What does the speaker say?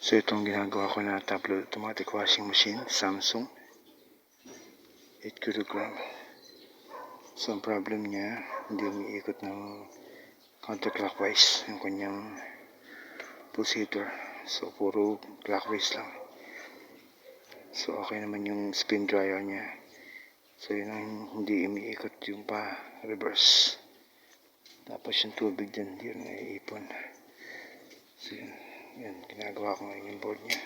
So itong ginagawa ko na tablo automatic washing machine, Samsung 8 kg. So ang problem niya, hindi umiikot ng counterclockwise yung kanyang pulsator. So puro clockwise lang. So okay naman yung spin dryer niya. So yun ang hindi umiikot yung pa reverse. Tapos yung tubig din, yun naiipon. So yun ginagawa ko ngayon yung board niya.